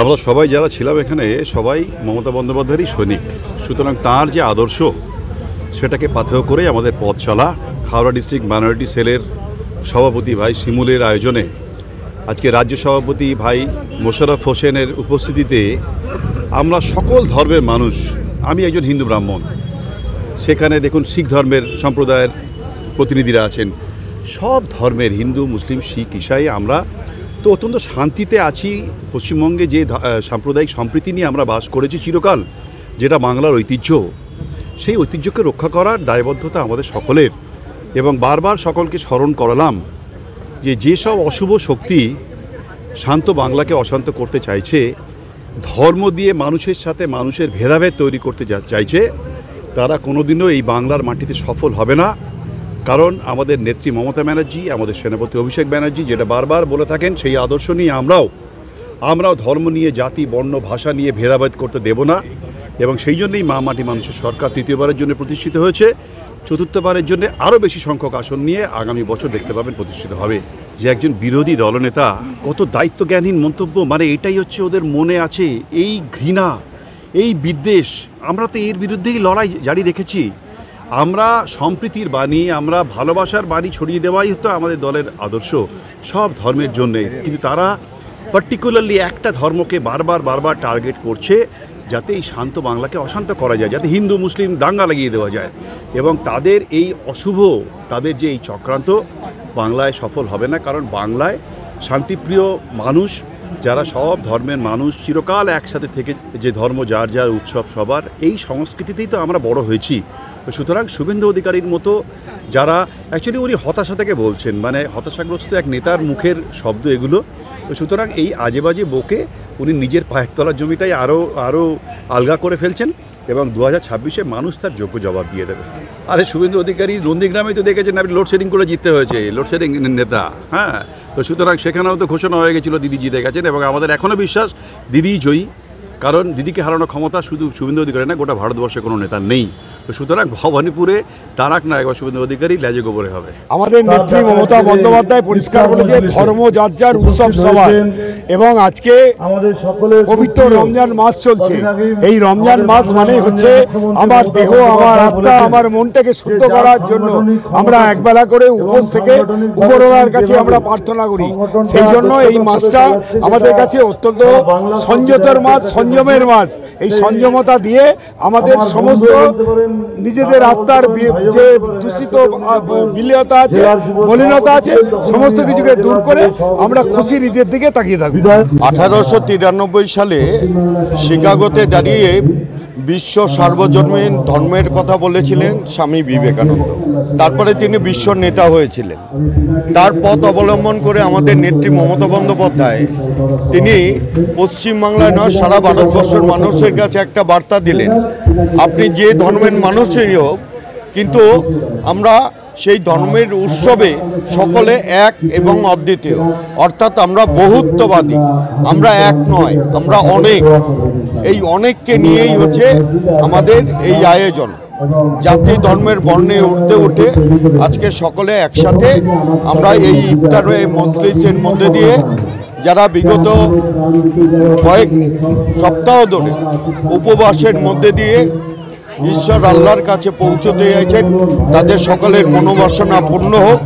আমরা সবাই যারা ছিলাম এখানে সবাই মমতা বন্দ্যোপাধ্যায়েরই সৈনিক। সুতরাং তার যে আদর্শ সেটাকে পাথেয় করে আমাদের পথ চলা। হাওড়া ডিস্ট্রিক্ট মাইনরিটি সেলের সভাপতি ভাই শিমুলের আয়োজনে আজকে রাজ্য সভাপতি ভাই মোশাররফ হোসেনের উপস্থিতিতে আমরা সকল ধর্মের মানুষ, আমি একজন হিন্দু ব্রাহ্মণ, সেখানে দেখুন শিখ ধর্মের সম্প্রদায়ের প্রতিনিধিরা আছেন, সব ধর্মের হিন্দু মুসলিম শিখ ঈসাই আমরা তো অত্যন্ত শান্তিতে আছি। পশ্চিমবঙ্গে যে সাম্প্রদায়িক সম্প্রীতি নিয়ে আমরা বাস করেছি চিরকাল, যেটা বাংলার ঐতিহ্য, সেই ঐতিহ্যকে রক্ষা করার দায়বদ্ধতা আমাদের সকলের। এবং বারবার সকলকে স্মরণ করালাম যে যেসব অশুভ শক্তি শান্ত বাংলাকে অশান্ত করতে চাইছে, ধর্ম দিয়ে মানুষের সাথে মানুষের ভেদাভেদ তৈরি করতে চাইছে, তারা কোনোদিনও এই বাংলার মাটিতে সফল হবে না। কারণ আমাদের নেত্রী মমতা ব্যানার্জি, আমাদের সেনাপতি অভিষেক ব্যানার্জি যেটা বারবার বলে থাকেন, সেই আদর্শ নিয়ে আমরাও ধর্ম নিয়ে, জাতি বর্ণ ভাষা নিয়ে ভেদাভেদ করতে দেব না। এবং সেই জন্যই মা মাটি মানুষের সরকার তৃতীয়বারের জন্য প্রতিষ্ঠিত হয়েছে। চতুর্থবারের জন্য আরও বেশি সংখ্যক আসন নিয়ে আগামী বছর দেখতে পাবেন প্রতিষ্ঠিত হবে। যে একজন বিরোধী দলনেতা কত দায়িত্বজ্ঞানহীন মন্তব্য, মানে এটাই হচ্ছে ওদের মনে আছে, এই ঘৃণা, এই বিদ্বেষ। আমরা তো এর বিরুদ্ধেই লড়াই জারি রেখেছি। আমরা সম্প্রীতির বাণী, আমরা ভালোবাসার বাণী ছড়িয়ে দেওয়াই হতো আমাদের দলের আদর্শ সব ধর্মের জন্যে। কিন্তু তারা পার্টিকুলারলি একটা ধর্মকে বারবার টার্গেট করছে, যাতে এই শান্ত বাংলাকে অশান্ত করা যায়, যাতে হিন্দু মুসলিম দাঙ্গা লাগিয়ে দেওয়া যায়। এবং তাদের এই অশুভ, তাদের যে এই চক্রান্ত বাংলায় সফল হবে না। কারণ বাংলায় শান্তিপ্রিয় মানুষ, যারা সব ধর্মের মানুষ চিরকাল একসাথে থেকে, যে ধর্ম যার যার উৎসব সবার, এই সংস্কৃতিতেই তো আমরা বড় হয়েছি। সুতরাং শুভেন্দু অধিকারীর মতো যারা, অ্যাকচুয়ালি উনি হতাশা থেকে বলছেন, মানে হতাশাগ্রস্ত এক নেতার মুখের শব্দ এগুলো। তো সুতরাং এই আজে বাজে বকে উনি নিজের পায়ের তলার জমিটাই আরও আলগা করে ফেলছেন। এবং 2026-এ মানুষ তার যোগ্য জবাব দিয়ে দেবে। আরে শুভেন্দু অধিকারী নন্দীগ্রামেই তো দেখেছেন আপনি, লোডশেডিং করে জিততে হয়েছে, লোডশেডিং নেতা। হ্যাঁ, তো সুতরাং সেখানেও তো ঘোষণা হয়ে গেছিলো দিদি জিতে গেছেন। এবং আমাদের এখনও বিশ্বাস দিদিই জয়ী, কারণ দিদিকে হারানোর ক্ষমতা শুধু শুভেন্দু অধিকারী না, গোটা ভারতবর্ষে কোনো নেতার নেই। তো সুতরাং ভবানীপুরে তারাক না একবার শুভেন্দু অধিকারী লেজে গোবরে হবে। আমাদের নেত্রী মমতা বন্দ্যোপাধ্যায় পরিষ্কার বলেছে, ধর্ম যার যার, উৎসব সবার। এবং আজকে পবিত্র রমজান মাস চলছে। এই রমজান মাস মানে হচ্ছে আমার দেহ, আমার আত্মা, আমার মনটাকে শুদ্ধ করার জন্য আমরা একবেলা করে উপোস থেকে উপরওয়ালার কাছে আমরা প্রার্থনা করি। সেই জন্য এই মাসটা আমাদের কাছে অত্যন্ত সংযতের মাস, সংযমের মাস। এই সংযমতা দিয়ে আমাদের সমস্ত নিজেদের আত্মার যে দূষিত বিলীয়তা আছে, মলিনতা আছে, সমস্ত কিছুকে দূর করে আমরা খুশির ঈদের দিকে তাকিয়ে থাকবো। 1893 সালে শিকাগোতে দাঁড়িয়ে বিশ্ব সার্বজনীন ধর্মের কথা বলেছিলেন স্বামী বিবেকানন্দ। তারপরে তিনি বিশ্ব নেতা হয়েছিলেন। তার পথ অবলম্বন করে আমাদের নেত্রী মমতা বন্দ্যোপাধ্যায়, তিনি পশ্চিমবাংলায় নয় সারা ভারতবর্ষের মানুষের কাছে একটা বার্তা দিলেন, আপনি যে ধর্মের মানুষই হোক, কিন্তু আমরা সেই ধর্মের উৎসবে সকলে এক এবং অদ্বিতীয়। অর্থাৎ আমরা বহুত্ববাদী, আমরা এক নয়, আমরা অনেক। এই অনেককে নিয়েই হচ্ছে আমাদের এই আয়োজন। জাতি ধর্মের বর্ণে উঠতে উঠে আজকে সকলে একসাথে আমরা এই ইফতার মজলিসের মধ্যে দিয়ে, যারা বিগত কয়েক সপ্তাহ ধরে উপবাসের মধ্যে দিয়ে ঈশ্বর আল্লাহর কাছে পৌঁছতে চাইছেন, তাদের সকলের মনোবাসনা পূর্ণ হোক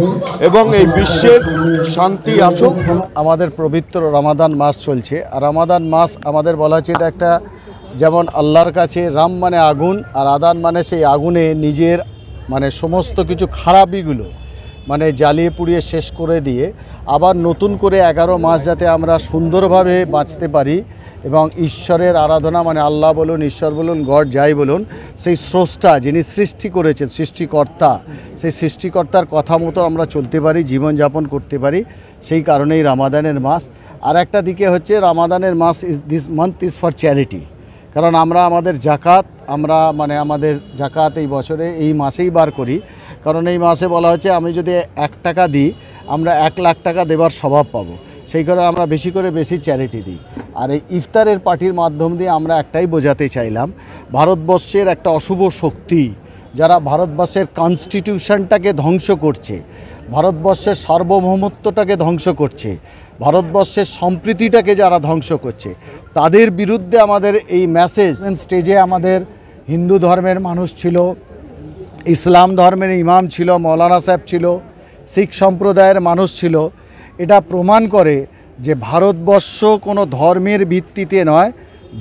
এবং এই বিশ্বের শান্তি আসুক। আমাদের পবিত্র রমাদান মাস চলছে। আর রমাদান মাস আমাদের বলা হচ্ছে এটা একটা, যেমন আল্লাহর কাছে রাম মানে আগুন, আর আদান মানে সেই আগুনে নিজের মানে সমস্ত কিছু খারাপিগুলো মানে জ্বালিয়ে পুড়িয়ে শেষ করে দিয়ে আবার নতুন করে 11 মাস যাতে আমরা সুন্দরভাবে বাঁচতে পারি। এবং ঈশ্বরের আরাধনা, মানে আল্লাহ বলুন, ঈশ্বর বলুন, গড যাই বলুন, সেই স্রষ্টা যিনি সৃষ্টি করেছেন, সৃষ্টিকর্তা, সেই সৃষ্টিকর্তার কথা মতো আমরা চলতে পারি, জীবনযাপন করতে পারি। সেই কারণেই রামাদানের মাস। আর একটা দিকে হচ্ছে রামাদানের মাস this month is for charity. কারণ আমরা আমাদের জাকাত, আমরা মানে আমাদের জাকাত এই বছরে এই মাসেই বার করি। কারণ এই মাসে বলা হচ্ছে আমি যদি 1 টাকা দিই, আমরা 1 লাখ টাকা দেবার স্বভাব পাবো। সেই কারণে আমরা বেশি করে বেশি চ্যারিটি দিই। আর এই ইফতারের পার্টির মাধ্যম দিয়ে আমরা একটাই বোঝাতে চাইলাম, ভারতবর্ষের একটা অশুভ শক্তি যারা ভারতবর্ষের কনস্টিটিউশনটাকে ধ্বংস করছে, ভারতবর্ষের সার্বভৌমত্বটাকে ধ্বংস করছে, ভারতবর্ষের সম্প্রীতিটাকে যারা ধ্বংস করছে, তাদের বিরুদ্ধে আমাদের এই মেসেজ। স্টেজে আমাদের হিন্দু ধর্মের মানুষ ছিল, ইসলাম ধর্মের ইমাম ছিল, মৌলানা সাহেব ছিল, শিখ সম্প্রদায়ের মানুষ ছিল। এটা প্রমাণ করে যে ভারতবর্ষ কোনো ধর্মের ভিত্তিতে নয়,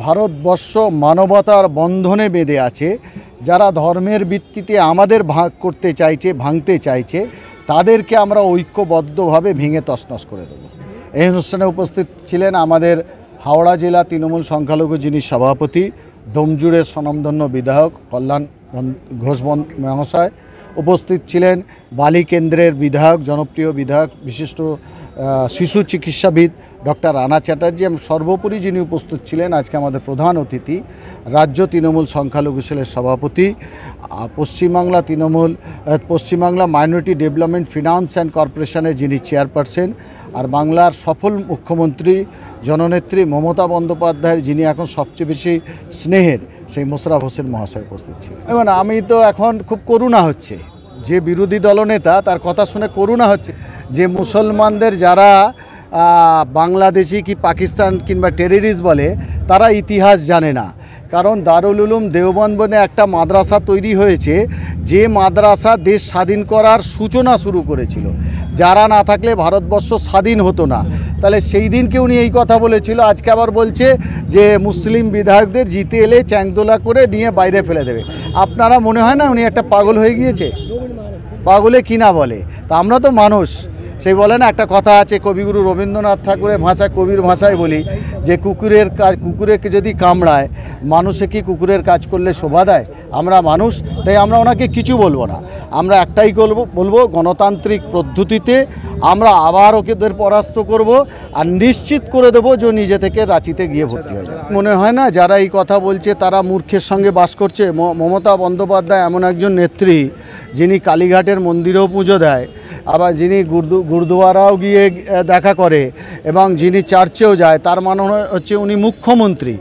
ভারতবর্ষ মানবতার বন্ধনে বেঁধে আছে। যারা ধর্মের ভিত্তিতে আমাদের ভাগ করতে চাইছে, ভাঙতে চাইছে, তাদেরকে আমরা ঐক্যবদ্ধভাবে ভেঙে তছনছ করে দেব। এই অনুষ্ঠানে উপস্থিত ছিলেন আমাদের হাওড়া জেলা তৃণমূল সংখ্যালঘু যিনি সভাপতি, ডোমজুড়ের স্বনামধন্য বিধায়ক কল্যাণ ঘোষ মহাশয়। উপস্থিত ছিলেন বালি কেন্দ্রের বিধায়ক, জনপ্রিয় বিধায়ক, বিশিষ্ট শিশু চিকিৎসাবিদ ডক্টর রানা চ্যাটার্জি, এবং সর্বোপরি যিনি উপস্থিত ছিলেন আজকে আমাদের প্রধান অতিথি, রাজ্য তৃণমূল সংখ্যালঘু সেলের সভাপতি, Paschimbangla minority development finance and কর্পোরেশনের যিনি চেয়ারপারসন, আর বাংলার সফল মুখ্যমন্ত্রী জননেত্রী মমতা বন্দ্যোপাধ্যায়ের যিনি এখন সবচেয়ে বেশি স্নেহের, সেই মোশাররফ হোসেন মহাশয় উপস্থিত ছিলেন। এখন আমি তো এখন খুব করুণা হচ্ছে, যে বিরোধী দলনেতা তার কথা শুনে করুণা হচ্ছে, যে মুসলমানদের যারা বাংলাদেশি কি পাকিস্তান কিংবা টেররিস্ট বলে, তারা ইতিহাস জানে না। কারণ দারুল উলুম দেওবন্দ বলে একটা মাদ্রাসা তৈরি হয়েছে, যে মাদ্রাসা দেশ স্বাধীন করার সূচনা শুরু করেছিল। যারা না থাকলে ভারতবর্ষ স্বাধীন হতো না। তাহলে সেই দিনকে উনি এই কথা বলেছিল, আজকে আবার বলছে যে মুসলিম বিধায়কদের জিতে এলে চ্যাংদোলা করে নিয়ে বাইরে ফেলে দেবে। আপনারা মনে হয় না উনি একটা পাগল হয়ে গিয়েছে? পাগলে কি না বলে? তা আমরা তো মানুষ। সেই বলে না, একটা কথা আছে কবিগুরু রবীন্দ্রনাথ ঠাকুরের ভাষায়, কবির ভাষায় বলি যে কুকুরকে যদি কামড়ায়, মানুষে কি কুকুরের কাজ করলে শোভা দেয়? আমরা মানুষ, তাই আমরা ওনাকে কিছু বলবো না। আমরা একটাই বলবো গণতান্ত্রিক পদ্ধতিতে আমরা আবার ওদের পরাস্ত করব, আর নিশ্চিত করে দেবো যে নিজে থেকে রাঁচিতে গিয়ে ভর্তি হয়ে যায়। মনে হয় না যারা এই কথা বলছে তারা মূর্খের সঙ্গে বাস করছে? মমতা বন্দ্যোপাধ্যায় এমন একজন নেত্রী যিনি কালীঘাটের মন্দিরেও পুজো দেয়, আবার যিনি গুরুদুয়ারাও গিয়ে দেখা করে, এবং যিনি চার্চেও যায়, তার মানে হচ্ছে উনি মুখ্যমন্ত্রী।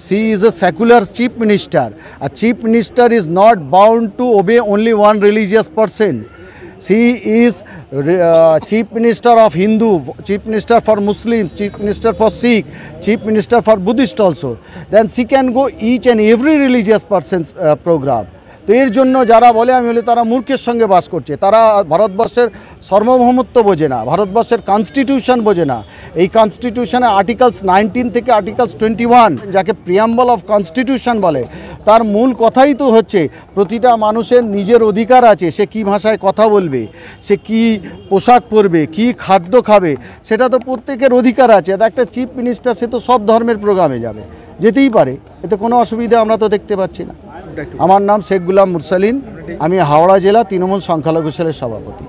She is a secular chief minister. A chief minister is not bound to obey only one religious person. She is chief minister of Hindu, chief minister for Muslims, chief minister for Sikh, chief minister for Buddhist also. Then she can go each and every religious person's program. তো এর জন্য যারা বলে, আমি বলি তারা মূর্খের সঙ্গে বাস করছে। তারা ভারতবর্ষের সার্বভৌমত্ব বোঝে না, ভারতবর্ষের কনস্টিটিউশন বোঝে না। এই কনস্টিটিউশনে আর্টিকেলস 19 থেকে আর্টিকেলস 21, যাকে প্রিয়াম্বল অফ কনস্টিটিউশন বলে, তার মূল কথাই তো হচ্ছে প্রতিটা মানুষের নিজের অধিকার আছে। সে কী ভাষায় কথা বলবে, সে কি পোশাক পরবে, কি খাদ্য খাবে, সেটা তো প্রত্যেকের অধিকার আছে। একটা চিফ মিনিস্টার, সে তো সব ধর্মের প্রোগ্রামে যাবে, যেতেই পারে, এতে কোনো অসুবিধা আমরা তো দেখতে পাচ্ছি না। আমার নাম শেখ গুলাম মুরসালিন, আমি হাওড়া জেলা তৃণমূল সংখ্যালঘু সেলের সভাপতি।